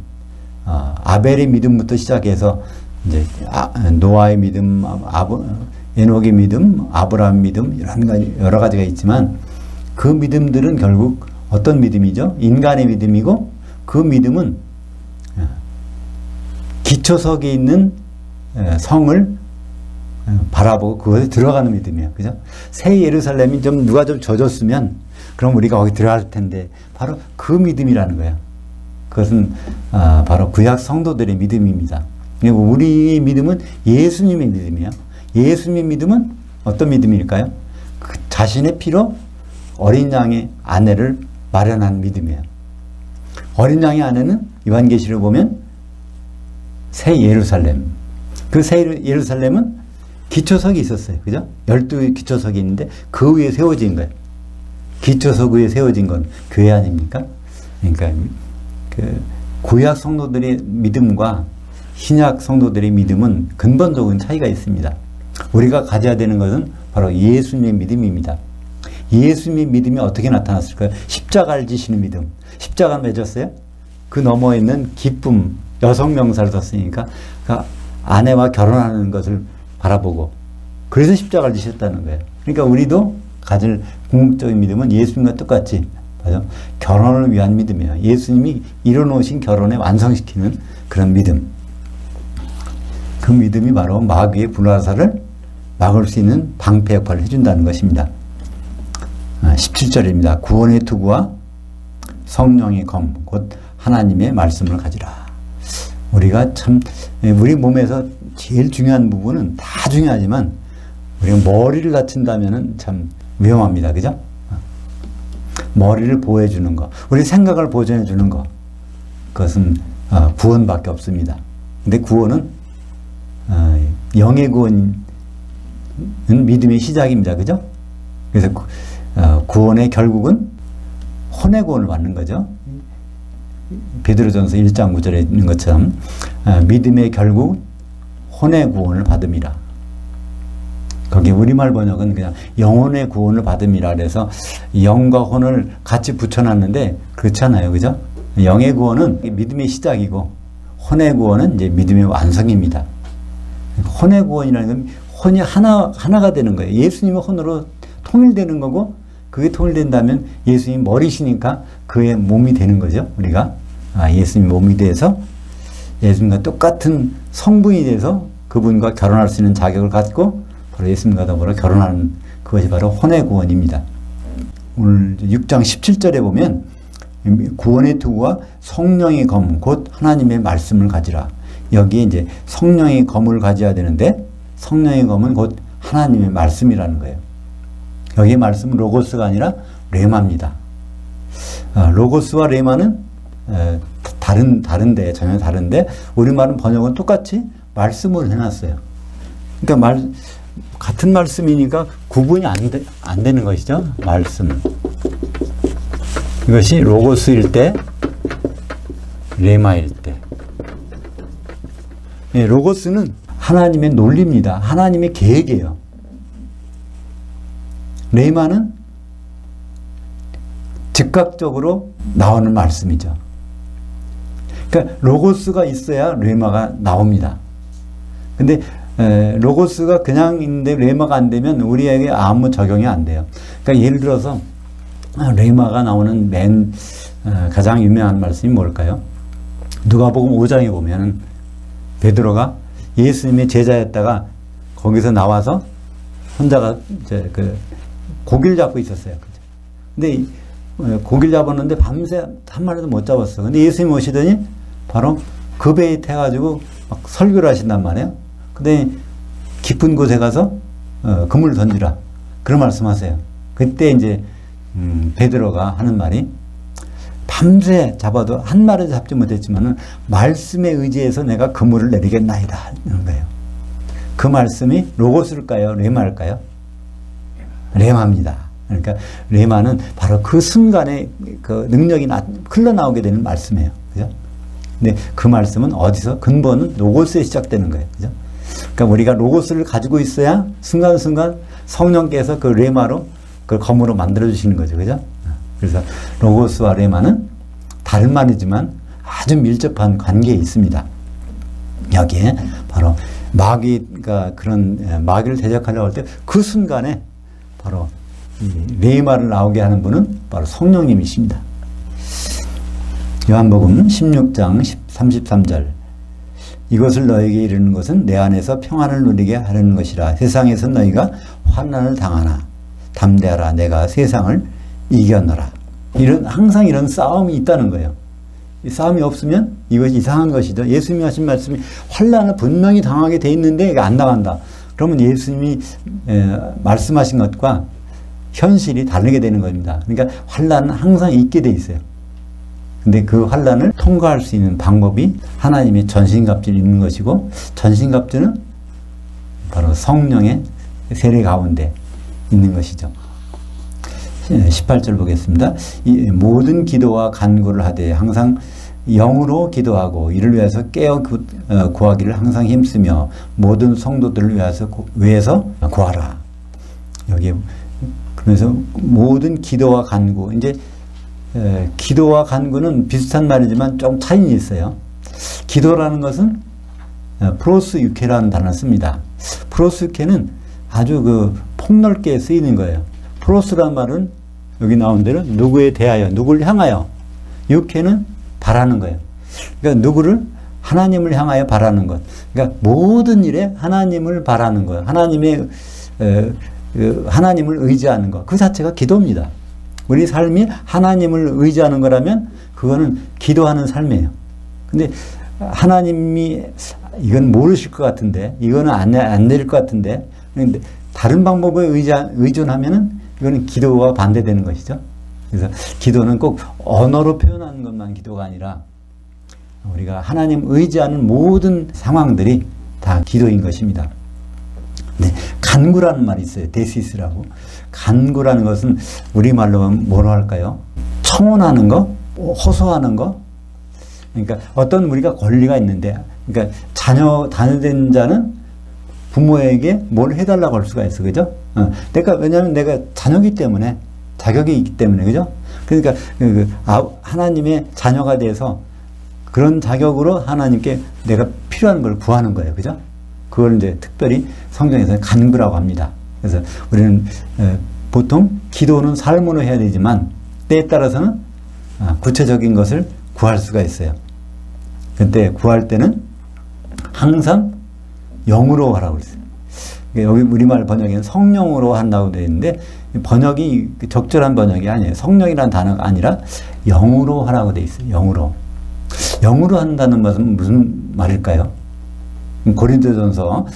아벨의 믿음부터 시작해서 이제 노아의 믿음, 에녹의 믿음, 아브라함 믿음 이런 여러 가지가 있지만 그 믿음들은 결국 어떤 믿음이죠? 인간의 믿음이고 그 믿음은 기초석에 있는 성을 바라보고 그것에 들어가는 믿음이에요. 그죠? 새 예루살렘이 누가 좀 져줬으면 그럼 우리가 거기 들어갈 텐데 바로 그 믿음이라는 거예요. 그것은 바로 구약 성도들의 믿음입니다. 우리의 믿음은 예수님의 믿음이에요. 예수님의 믿음은 어떤 믿음일까요? 그 자신의 피로 어린 양의 아내를 마련한 믿음이에요. 어린 양의 아내는 요한계시를 보면 새 예루살렘. 그 새 예루살렘은 기초석이 있었어요. 그죠? 12 기초석이 있는데 그 위에 세워진 거예요. 기초석 위에 세워진 건 교회 아닙니까? 그러니까 그 구약 성도들의 믿음과 신약 성도들의 믿음은 근본적인 차이가 있습니다. 우리가 가져야 되는 것은 바로 예수님의 믿음입니다. 예수님의 믿음이 어떻게 나타났을까요? 십자가를 지시는 믿음. 십자가를 맺었어요? 그 너머에 있는 기쁨, 여성 명사를 썼으니까 그 아내와 결혼하는 것을 바라보고 그래서 십자가를 지셨다는 거예요. 그러니까 우리도 가질 궁극적인 믿음은 예수님과 똑같이 맞아? 결혼을 위한 믿음이에요. 예수님이 이뤄놓으신 결혼에 완성시키는 그런 믿음. 그 믿음이 바로 마귀의 불화살을 막을 수 있는 방패 역할을 해준다는 것입니다. 17절입니다. 구원의 투구와 성령의 검, 곧 하나님의 말씀을 가지라. 우리가 참 우리 몸에서 제일 중요한 부분은 다 중요하지만 우리가 머리를 다친다면 참 위험합니다. 그죠? 머리를 보호해주는 거, 우리 생각을 보존해주는 거, 그것은 구원밖에 없습니다. 근데 구원은 영의 구원은 믿음의 시작입니다. 그죠? 그래서 구원의 결국은 혼의 구원을 받는 거죠. 베드로전서 1장 9절에 있는 것처럼 믿음의 결국 혼의 구원을 받음이라. 거기 우리말 번역은 그냥 영혼의 구원을 받음이라 그래서 영과 혼을 같이 붙여놨는데 그렇잖아요. 그죠? 영의 구원은 믿음의 시작이고 혼의 구원은 이제 믿음의 완성입니다. 혼의 구원이라는 건 혼이 하나가 되는 거예요. 예수님의 혼으로 통일되는 거고 그게 통일된다면 예수님 머리시니까 그의 몸이 되는 거죠. 우리가 예수님 몸이 돼서 예수님과 똑같은 성분이 돼서 그분과 결혼할 수 있는 자격을 갖고 바로 예수님과 더불어 결혼하는 그것이 바로 혼의 구원입니다. 오늘 6장 17절에 보면 구원의 투구와 성령의 검 곧 하나님의 말씀을 가지라. 여기에 이제 성령의 검을 가져야 되는데 성령의 검은 곧 하나님의 말씀이라는 거예요. 여기의 말씀은 로고스가 아니라 레마입니다. 로고스와 레마는 다른데 전혀 다른데 우리말은 번역은 똑같이 말씀을 해놨어요. 그러니까 같은 말씀이니까 구분이 안 되는 것이죠. 말씀. 이것이 로고스일 때, 레마일 때. 예, 로고스는 하나님의 논리입니다. 하나님의 계획이에요. 레마는 즉각적으로 나오는 말씀이죠. 그러니까 로고스가 있어야 레마가 나옵니다. 근데 로고스가 그냥 있는데 레마가 안 되면 우리에게 아무 적용이 안 돼요. 그러니까 예를 들어서 레마가 나오는 가장 유명한 말씀이 뭘까요? 누가복음 5장에 보면 베드로가 예수님의 제자였다가 거기서 나와서 혼자가 고기를 잡고 있었어요. 근데 고기를 잡았는데 밤새 한 마리도 못 잡았어. 근데 예수님 오시더니 바로 그 배에 태가지고 막 설교를 하신단 말이에요. 근데 깊은 곳에 가서 그물을 던지라. 그런 말씀하세요. 그때 이제 베드로가 하는 말이 밤새 잡아도 한 마리도 잡지 못했지만은 말씀에 의지해서 내가 그물을 내리겠나이다. 이런 거예요. 그 말씀이 로고스일까요? 레마일까요? 레마입니다. 그러니까 레마는 바로 그 순간에 그 능력이 흘러나오게 되는 말씀이에요. 그죠? 근데 그 말씀은 어디서? 근본은 로고스에 시작되는 거예요. 그죠? 그러니까 우리가 로고스를 가지고 있어야 순간순간 성령께서 그 레마로 그걸 검으로 만들어 주시는 거죠. 그죠? 그래서 로고스와 레마는 다른 말이지만 아주 밀접한 관계에 있습니다. 여기에 바로 마귀가 그런 마귀를 대적하려고 할 때 그 순간에 바로 레마를 나오게 하는 분은 바로 성령님이십니다. 요한복음 16장 33절 이것을 너에게 이르는 것은 내 안에서 평안을 누리게 하려는 것이라. 세상에서 너희가 환난을 당하나 담대하라. 내가 세상을 이겨노라. 항상 이런 싸움이 있다는 거예요. 이 싸움이 없으면 이것이 이상한 것이죠. 예수님이 하신 말씀이 환난을 분명히 당하게 돼 있는데 이게 안 당한다. 그러면 예수님이 말씀하신 것과 현실이 다르게 되는 겁니다. 그러니까 환난은 항상 있게 돼 있어요. 근데 그 환난을 통과할 수 있는 방법이 하나님의 전신갑주를 입는 것이고, 전신갑주는 바로 성령의 세례 가운데 있는 것이죠. 18절 보겠습니다. 이 모든 기도와 간구를 하되 항상 영으로 기도하고 이를 위해서 깨어 구하기를 항상 힘쓰며 모든 성도들을 위해서 구하라. 여기 그래서 모든 기도와 간구, 이제 기도와 간구는 비슷한 말이지만 좀 차이는 있어요. 기도라는 것은 프로스유케라는 단어를 씁니다. 프로스유케는 아주 폭넓게 쓰이는 거예요. 프로스란 말은 여기 나온 대로 누구에 대하여, 누구를 향하여. 유케는 바라는 거예요. 그러니까 누구를, 하나님을 향하여 바라는 것. 그러니까 모든 일에 하나님을 바라는 거예요. 하나님을 의지하는 것. 그 자체가 기도입니다. 우리 삶이 하나님을 의지하는 거라면 그거는 기도하는 삶이에요. 근데 하나님이 이건 모르실 것 같은데, 이거는 안 내릴 것 같은데, 근데 다른 방법에 의존하면은 이거는 기도와 반대되는 것이죠. 그래서 기도는 꼭 언어로 표현하는 것만 기도가 아니라 우리가 하나님 의지하는 모든 상황들이 다 기도인 것입니다. 네, 간구라는 말이 있어요. 데시스라고. 간구라는 것은 우리말로 뭐로 할까요? 청혼하는 거, 호소하는 거. 그러니까 어떤 우리가 권리가 있는데, 그러니까 자녀된 자는 부모에게 뭘 해달라고 할 수가 있어, 그죠? 왜냐하면 내가 자녀이기 때문에, 자격이 있기 때문에, 그죠? 그러니까 하나님의 자녀가 돼서 그런 자격으로 하나님께 내가 필요한 걸 구하는 거예요, 그죠? 그걸 이제 특별히 성경에서는 간구라고 합니다. 그래서 우리는 보통 기도는 삶으로 해야 되지만 때에 따라서는 구체적인 것을 구할 수가 있어요. 그때 구할 때는 항상 영으로 하라고 그랬어요. 여기 우리말 번역에는 성령으로 한다고 되어 있는데 번역이 적절한 번역이 아니에요. 성령이라는 단어가 아니라 영으로 하라고 되어 있어요. 영으로. 영으로 한다는 것은 무슨 말일까요? 고린도전서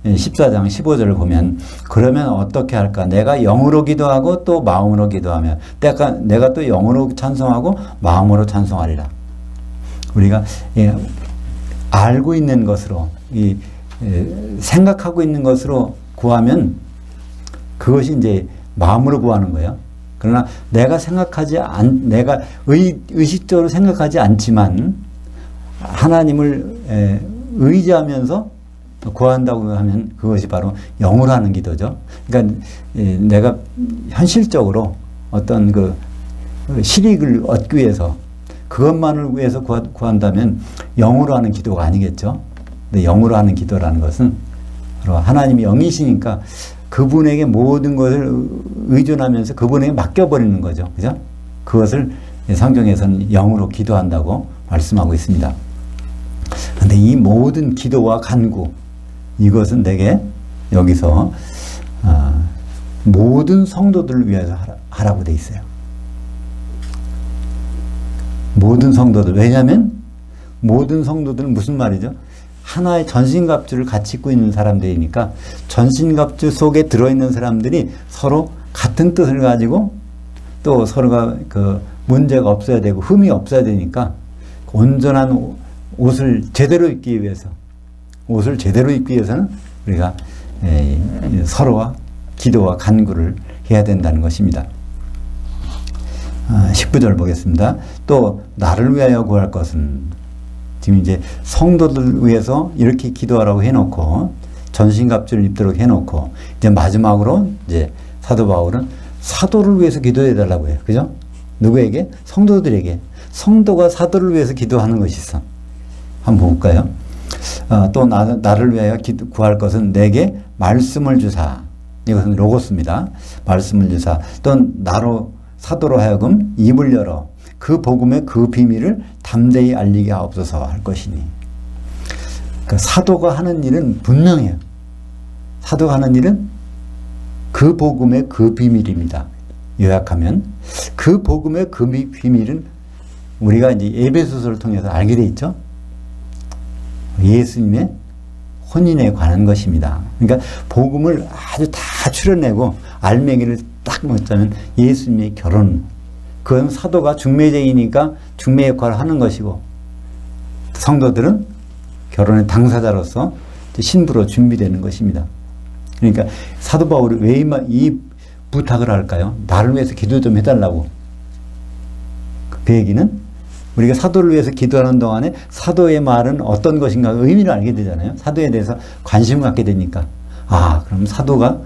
14장 15절을 보면 그러면 어떻게 할까? 내가 영으로 기도하고 또 마음으로 기도하면 내가 또 영으로 찬송하고 마음으로 찬송하리라. 우리가 알고 있는 것으로 생각하고 있는 것으로 구하면 그것이 이제 마음으로 구하는 거예요. 그러나 내가 의식적으로 생각하지 않지만 하나님을 의지하면서 구한다고 하면 그것이 바로 영으로 하는 기도죠. 그러니까 내가 현실적으로 어떤 그 실익을 얻기 위해서 그것만을 위해서 구한다면 영으로 하는 기도가 아니겠죠. 근데 영으로 하는 기도라는 것은 바로 하나님이 영이시니까 그분에게 모든 것을 의존하면서 그분에게 맡겨버리는 거죠. 그죠? 그것을 성경에서는 영으로 기도한다고 말씀하고 있습니다. 그런데 이 모든 기도와 간구, 이것은 내게 여기서 모든 성도들을 위해서 하라고 돼 있어요. 모든 성도들. 왜냐하면 모든 성도들은 무슨 말이죠? 하나의 전신갑주를 같이 입고 있는 사람들이니까 전신갑주 속에 들어있는 사람들이 서로 같은 뜻을 가지고 또 서로가 그 문제가 없어야 되고 흠이 없어야 되니까 온전한 옷을 제대로 입기 위해서 는 우리가 서로와 기도와 간구를 해야 된다는 것입니다. 19절 보겠습니다. 또 나를 위하여 구할 것은, 지금 이제 성도들 위해서 이렇게 기도하라고 해놓고 전신갑주를 입도록 해놓고 이제 마지막으로 이제 사도 바울은 사도를 위해서 기도해 달라고 해요. 그죠? 누구에게? 성도들에게. 성도가 사도를 위해서 기도하는 것이 있어. 한번 볼까요? 또 나를 위하여 구할 것은 내게 말씀을 주사. 이것은 로고스입니다. 말씀을 주사. 또 나로 사도로 하여금 입을 열어 그 복음의 그 비밀을 담대히 알리게 하옵소서 할 것이니. 그 사도가 하는 일은 분명해요. 사도가 하는 일은 그 복음의 그 비밀입니다. 요약하면 그 복음의 그 비밀은 우리가 이제 에베소서를 통해서 알게 돼 있죠. 예수님의 혼인에 관한 것입니다. 그러니까 복음을 아주 다 추려내고 알맹이를 딱 먹자면 예수님의 결혼, 그건 사도가 중매쟁이니까 중매 역할을 하는 것이고 성도들은 결혼의 당사자로서 신부로 준비되는 것입니다. 그러니까 사도 바울이 왜 이 부탁을 할까요? 나를 위해서 기도 좀 해달라고. 그 얘기는 우리가 사도를 위해서 기도하는 동안에 사도의 말은 어떤 것인가 의미를 알게 되잖아요. 사도에 대해서 관심을 갖게 되니까. 아, 그럼 사도가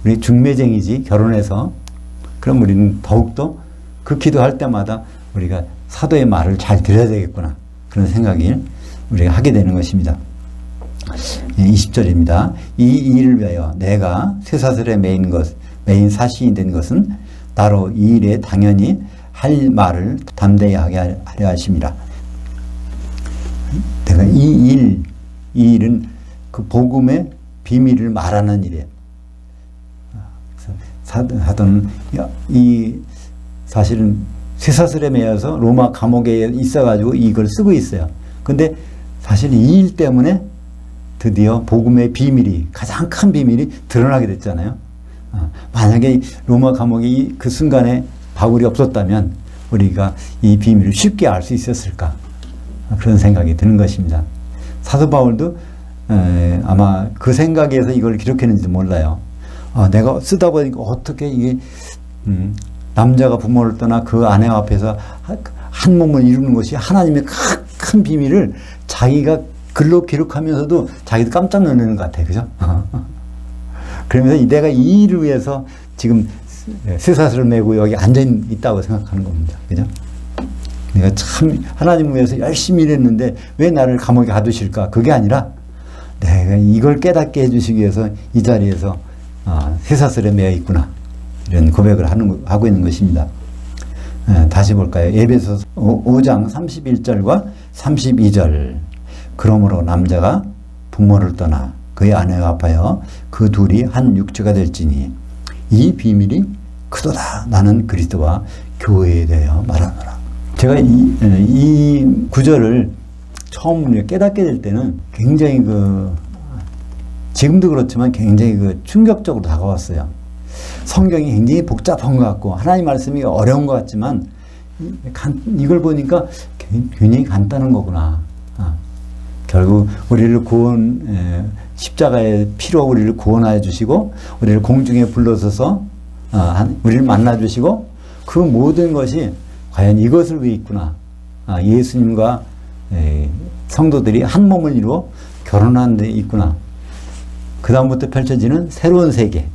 우리 중매쟁이지, 결혼해서. 그럼 우리는 더욱더 그 기도할 때마다 우리가 사도의 말을 잘 들어야 되겠구나. 그런 생각을 우리가 하게 되는 것입니다. 20절입니다. 이 일을 위하여 내가 쇠사슬에 매인 사신이 된 것은 나로 이 일에 당연히 할 말을 담대히 하게 하려 하심이라. 내가 이 일은 그 복음의 비밀을 말하는 일이에요. 사도는 사실은 쇠사슬에 매여서 로마 감옥에 있어가지고 이걸 쓰고 있어요. 근데 사실 이 일 때문에 드디어 복음의 비밀이, 가장 큰 비밀이 드러나게 됐잖아요. 만약에 로마 감옥에 그 순간에 바울이 없었다면 우리가 이 비밀을 쉽게 알 수 있었을까? 그런 생각이 드는 것입니다. 사도 바울도 아마 그 생각에서 이걸 기록했는지도 몰라요. 내가 쓰다 보니까 어떻게 이게 남자가 부모를 떠나 그 아내 앞에서 한 몸을 이루는 것이 하나님의 큰 비밀을 자기가 글로 기록하면서도 자기도 깜짝 놀라는 것 같아요. 그죠? 그러면서 내가 이 일을 위해서 지금 쇠사슬을 메고 여기 앉아 있다고 생각하는 겁니다. 그죠? 내가 참 하나님을 위해서 열심히 일했는데 왜 나를 감옥에 가두실까? 그게 아니라 내가 이걸 깨닫게 해주시기 위해서 이 자리에서 쇠사슬에 매여 있구나. 이런 고백을 하고 있는 것입니다. 다시 볼까요? 에베소서 5장 31절과 32절. 그러므로 남자가 부모를 떠나 그의 아내가 아파여 그 둘이 한 육체가 될지니 이 비밀이 크도다. 나는 그리스도와 교회에 대하여 말하노라. 제가 이 구절을 처음 깨닫게 될 때는 굉장히 지금도 그렇지만 굉장히 충격적으로 다가왔어요. 성경이 굉장히 복잡한 것 같고 하나님 말씀이 어려운 것 같지만 이걸 보니까 굉장히 간단한 거구나. 결국 우리를 십자가의 피로 우리를 구원하여 주시고 우리를 공중에 불러서서 우리를 만나 주시고 그 모든 것이 과연 이것을 위해 있구나. 예수님과 성도들이 한 몸을 이루어 결혼하는 데 있구나. 그 다음부터 펼쳐지는 새로운 세계.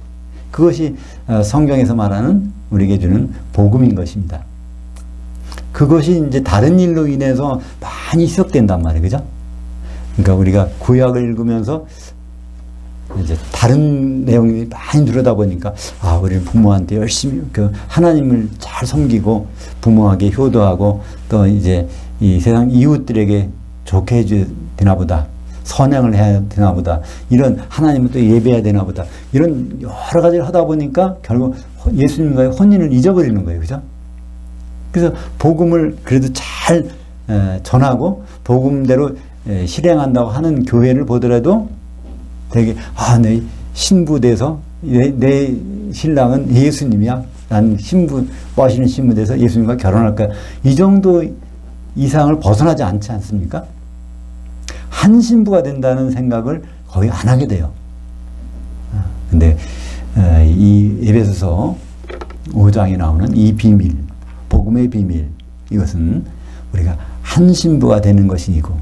그것이 성경에서 말하는 우리에게 주는 복음인 것입니다. 그것이 이제 다른 일로 인해서 많이 희석된단 말이에요. 그죠? 그러니까 우리가 구약을 읽으면서 이제 다른 내용이 많이 들여다보니까 우리는 부모한테 열심히 하나님을 잘 섬기고 부모에게 효도하고 또 이제 이 세상 이웃들에게 좋게 해줘야 되나 보다. 선행을 해야 되나 보다. 이런 하나님을 또 예배해야 되나 보다. 이런 여러 가지를 하다 보니까 결국 예수님과의 혼인을 잊어버리는 거예요. 그죠? 그래서 복음을 그래도 잘 전하고 복음대로 실행한다고 하는 교회를 보더라도 되게 내 신부 돼서 내 신랑은 예수님이야. 난 신부 하시는 신부 돼서 예수님과 결혼할 거야. 이 정도 이상을 벗어나지 않지 않습니까? 한 신부가 된다는 생각을 거의 안 하게 돼요. 근데 이 에베소서 5장에 나오는 이 비밀, 복음의 비밀, 이것은 우리가 한 신부가 되는 것이고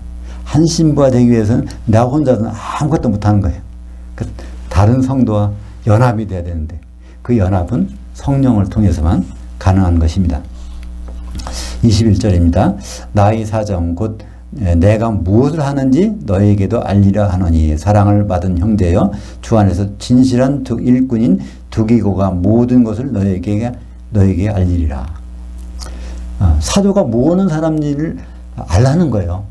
한 신부가 되기 위해서는 나 혼자서는 아무것도 못하는 거예요. 다른 성도와 연합이 돼야 되는데 그 연합은 성령을 통해서만 가능한 것입니다. 21절입니다. 나의 사정 곧 내가 무엇을 하는지 너에게도 알리라 하노니 사랑을 받은 형제여 주 안에서 진실한 일꾼인 두기고가 모든 것을 너에게 알리리라. 사도가 모으는 사람들을 알라는 거예요.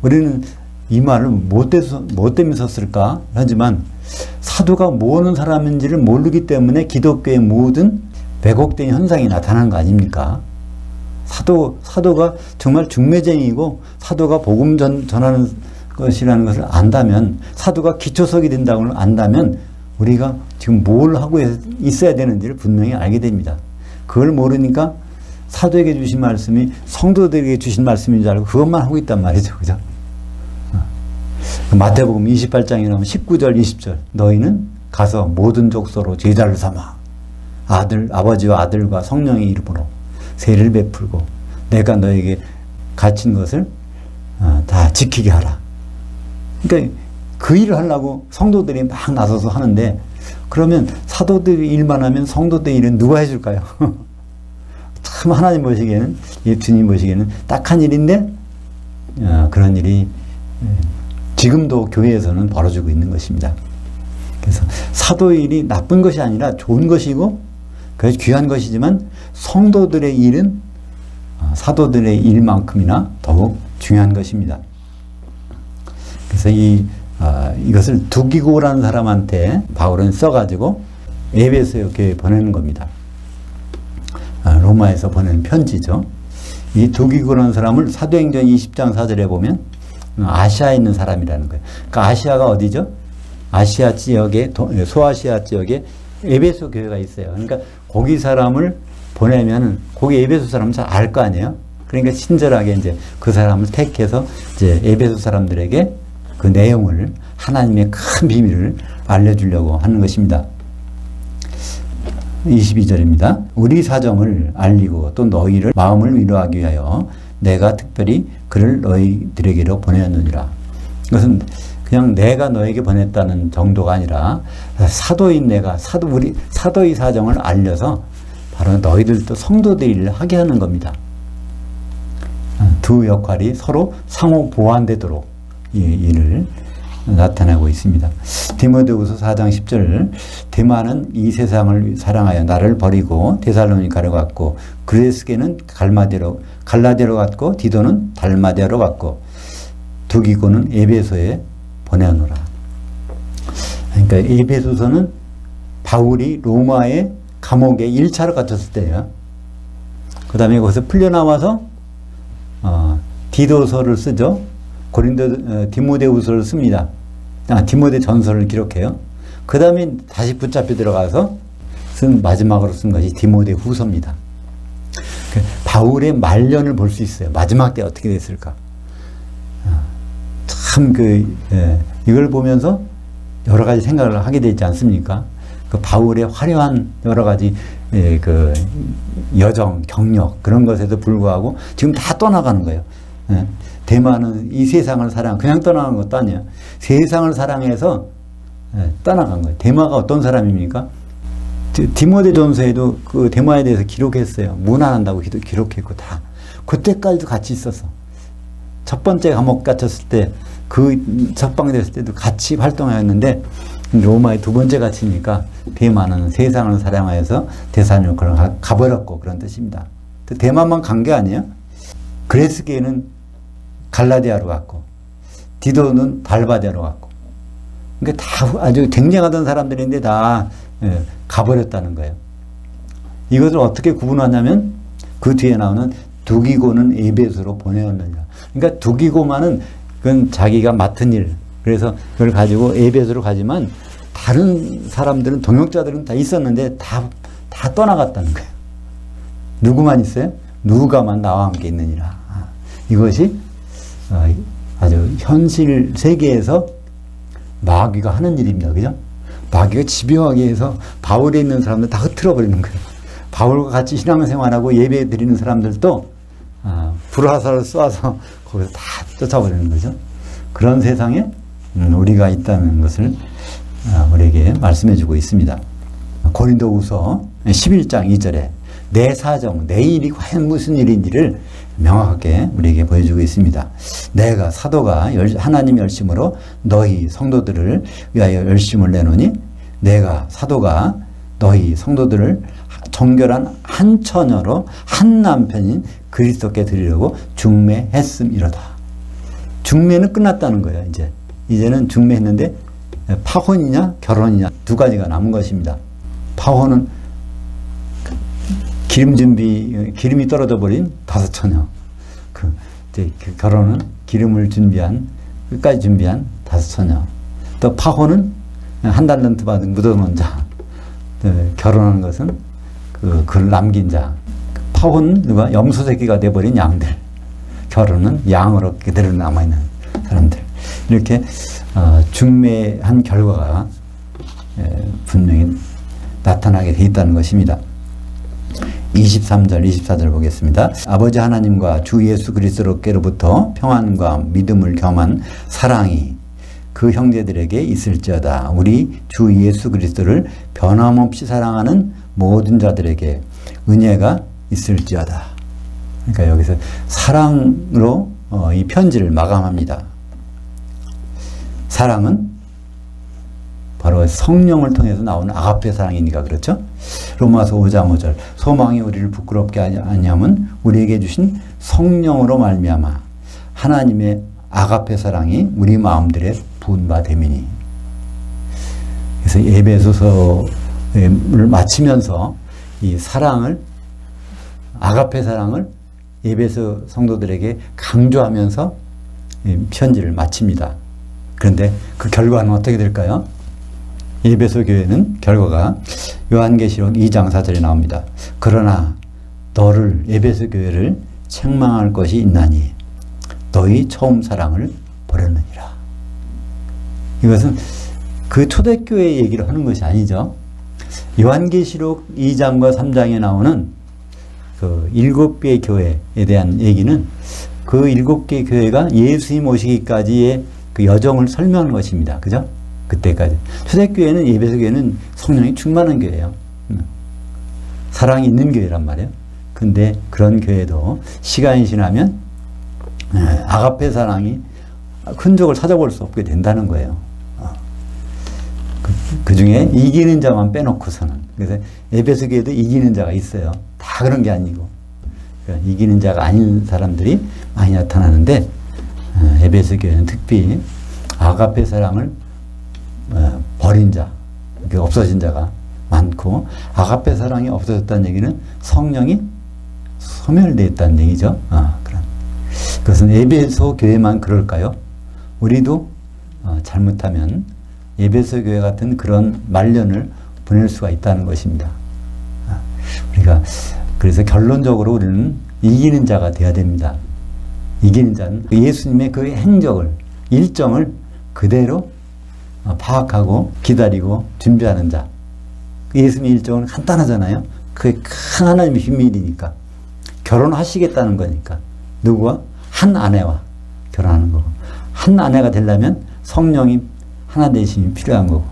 우리는 이 말을 뭐 때문에 썼을까 하지만 사도가 모으는 사람인지를 모르기 때문에 기독교의 모든 왜곡된 현상이 나타나는 거 아닙니까? 사도가 정말 중매쟁이고 사도가 복음 전하는 것이라는 것을 안다면, 사도가 기초석이 된다고 안다면 우리가 지금 뭘 하고 있어야 되는지를 분명히 알게 됩니다. 그걸 모르니까 사도에게 주신 말씀이 성도들에게 주신 말씀인 줄 알고 그것만 하고 있단 말이죠. 그죠? 마태복음 28장에 나오면 19절 20절 너희는 가서 모든 족속으로 제자를 삼아 아버지와 아들과 성령의 이름으로 세례를 베풀고 내가 너에게 가르친 것을 다 지키게 하라. 그러니까 그 일을 하려고 성도들이 막 나서서 하는데, 그러면 사도들이 일만 하면 성도들 일은 누가 해줄까요? 참 하나님 보시기에는, 주님 보시기에는 딱한 일인데 그런 일이 지금도 교회에서는 벌어지고 있는 것입니다. 그래서 사도의 일이 나쁜 것이 아니라 좋은 것이고 그래서 귀한 것이지만 성도들의 일은 사도들의 일만큼이나 더욱 중요한 것입니다. 그래서 이것을 두기고라는 사람한테 바울은 써가지고 에베소 교회에 보내는 겁니다. 로마에서 보내는 편지죠. 이 두기고라는 사람을 사도행전 20장 4절에 보면 아시아에 있는 사람이라는 거예요. 그러니까 아시아가 어디죠? 아시아 지역에, 소아시아 지역에 에베소 교회가 있어요. 그러니까 거기 사람을 보내면 거기 에베소 사람은 잘 알 거 아니에요. 그러니까 친절하게 이제 그 사람을 택해서 이제 에베소 사람들에게 그 내용을, 하나님의 큰 비밀을 알려주려고 하는 것입니다. 22절입니다. 우리 사정을 알리고 또 너희를 마음을 위로하기 위하여 내가 특별히 그를 너희들에게로 보내었느니라. 이것은 그냥 내가 너에게 보냈다는 정도가 아니라 사도인 내가 사도의 사정을 알려서 바로 너희들도 성도들 일을 하게 하는 겁니다. 두 역할이 서로 상호 보완되도록 이 일을 나타내고 있습니다. 디모데후서 4장 10절 데마는 이 세상을 사랑하여 나를 버리고 데살로니가로 갔고 그레스게는 갈라디아로 갔고 디도는 달마디아로 갔고 두기고는 에베소에 보내노라. 그러니까 에베소서는 바울이 로마의 감옥에 1차로 갇혔을 때예요. 그 다음에 거기서 풀려나와서 디도서를 쓰죠. 디모데후서를 씁니다. 디모데 전서를 기록해요. 그 다음에 다시 붙잡혀 들어가서 마지막으로 쓴 것이 디모데후서입니다. 바울의 말년을 볼 수 있어요. 마지막 때 어떻게 됐을까. 참 이걸 보면서 여러 가지 생각을 하게 되지 않습니까? 그 바울의 화려한 여러 가지 그 여정, 경력 그런 것에도 불구하고 지금 다 떠나가는 거예요. 예. 대마는 이 세상을 그냥 떠나간 것도 아니에요. 세상을 사랑해서 떠나간 거예요. 대마가 어떤 사람입니까? 디모데전서에도 그 대마에 대해서 기록했어요. 문안한다고 기록했고 다. 그때까지도 같이 있었어. 첫 번째 감옥 갇혔을 때, 그 석방됐을 때도 같이 활동하였는데 로마에 두 번째 갇히니까 대마는 세상을 사랑하여서 데살로니가로 가버렸고 그런 뜻입니다. 대마만 간 게 아니에요. 그레스게는 갈라디아로 갔고 디도는 달바디아로 갔고, 그러니까 다 아주 쟁쟁하던 사람들인데 다 가버렸다는 거예요. 이것을 어떻게 구분하냐면 그 뒤에 나오는 두기고는 에베소로 보내었느니라. 그러니까 두기고만은 그건 자기가 맡은 일, 그래서 그걸 가지고 에베소로 가지만 다른 사람들은, 동역자들은 다 있었는데 다 떠나갔다는 거예요. 누구만 있어요? 누가만 나와 함께 있느니라. 이것이 아주 현실 세계에서 마귀가 하는 일입니다. 그죠? 마귀가 집요하게 해서 바울에 있는 사람들 다 흐트러 버리는 거예요. 바울과 같이 신앙생활하고 예배 드리는 사람들도 불화살을 쏘아서 거기서 다 쫓아버리는 거죠. 그런 세상에 우리가 있다는 것을 우리에게 말씀해 주고 있습니다. 고린도후서 11장 2절에 내 사정, 내 일이 과연 무슨 일인지를 명확하게 우리에게 보여주고 있습니다. 내가 사도가 하나님의 열심으로 너희 성도들을 위하여 열심을 내노니 내가 사도가 너희 성도들을 정결한 한 처녀로 한 남편인 그리스도께 드리려고 중매했음이로다. 중매는 끝났다는 거예요. 이제는 중매했는데 파혼이냐 결혼이냐 두 가지가 남은 것입니다. 파혼은 기름이 떨어져 버린 다섯 처녀. 그 결혼은 기름을 끝까지 준비한 다섯 처녀. 또 파혼은 한 달런트 받은 묻어놓은 자. 결혼하는 것은 그걸 남긴 자. 파혼은 누가 염소 새끼가 돼버린 양들. 결혼은 양으로 그대로 남아있는 사람들. 이렇게 중매한 결과가 분명히 나타나게 돼 있다는 것입니다. 23절, 24절 보겠습니다. 아버지 하나님과 주 예수 그리스도께로부터 평안과 믿음을 겸한 사랑이 그 형제들에게 있을지어다. 우리 주 예수 그리스도를 변함없이 사랑하는 모든 자들에게 은혜가 있을지어다. 그러니까 여기서 사랑으로 이 편지를 마감합니다. 사랑은 바로 성령을 통해서 나오는 아가페 사랑이니까 그렇죠. 로마서 5장 5절 소망이 우리를 부끄럽게 아니함은 우리에게 주신 성령으로 말미암아 하나님의 아가페 사랑이 우리 마음들에 부은 바 됨이니. 그래서 에베소서를 마치면서 이 사랑을, 아가페 사랑을 에베소 성도들에게 강조하면서 편지를 마칩니다. 그런데 그 결과는 어떻게 될까요? 에베소 교회는 결과가 요한계시록 2장 4절에 나옵니다. 그러나 너를, 에베소 교회를 책망할 것이 있나니 너희 처음 사랑을 버렸느니라. 이것은 그 초대교회 얘기를 하는 것이 아니죠. 요한계시록 2장과 3장에 나오는 그 7개의 교회에 대한 얘기는 그 7개의 교회가 예수님 오시기까지의 그 여정을 설명하는 것입니다. 그죠? 그때까지. 초대교회는, 에베소 교회는 성령이 충만한 교회예요. 사랑이 있는 교회란 말이에요. 근데 그런 교회도 시간이 지나면 아가페 사랑이 흔적을 찾아볼 수 없게 된다는 거예요. 그 중에 이기는 자만 빼놓고서는. 그래서 에베소 교회도 이기는 자가 있어요. 다 그런 게 아니고. 그러니까 이기는 자가 아닌 사람들이 많이 나타나는데 에베소 교회는 특히 아가페 사랑을 버린 자, 없어진 자가 많고, 아가페 사랑이 없어졌다는 얘기는 성령이 소멸되어 있다는 얘기죠. 그것은 에베소 교회만 그럴까요? 우리도 잘못하면 에베소 교회 같은 그런 말년을 보낼 수가 있다는 것입니다. 우리가 그래서 결론적으로 우리는 이기는 자가 되어야 됩니다. 이기는 자는 예수님의 그 행적을, 일정을 그대로 파악하고 기다리고 준비하는 자. 예수님의 일정은 간단하잖아요. 그게 큰 하나님의 비밀이니까. 결혼하시겠다는 거니까. 누구와? 한 아내와 결혼하는 거고, 한 아내가 되려면 성령이 하나 되심이 필요한 거고,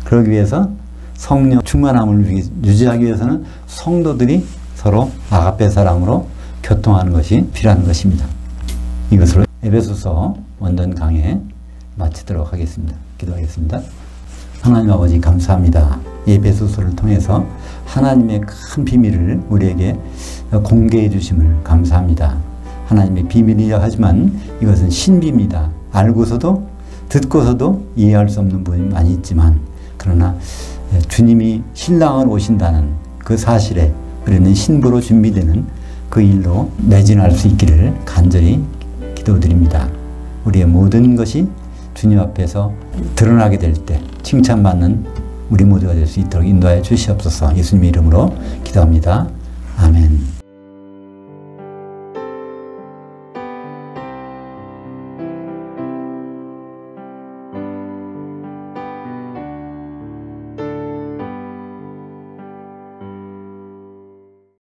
그러기 위해서 성령 충만함을 유지하기 위해서는 성도들이 서로 아가페 사랑으로 교통하는 것이 필요한 것입니다. 이것으로 에베소서 원전 강해 마치도록 하겠습니다. 기도하겠습니다. 하나님 아버지 감사합니다. 에베소서를 통해서 하나님의 큰 비밀을 우리에게 공개해 주심을 감사합니다. 하나님의 비밀이라 하지만 이것은 신비입니다. 알고서도 듣고서도 이해할 수 없는 부분이 많이 있지만, 그러나 주님이 신랑을 오신다는 그 사실에 우리는 신부로 준비되는 그 일로 매진할 수 있기를 간절히 기도드립니다. 우리의 모든 것이 주님 앞에서 드러나게 될 때 칭찬받는 우리 모두가 될 수 있도록 인도하여 주시옵소서. 예수님의 이름으로 기도합니다. 아멘.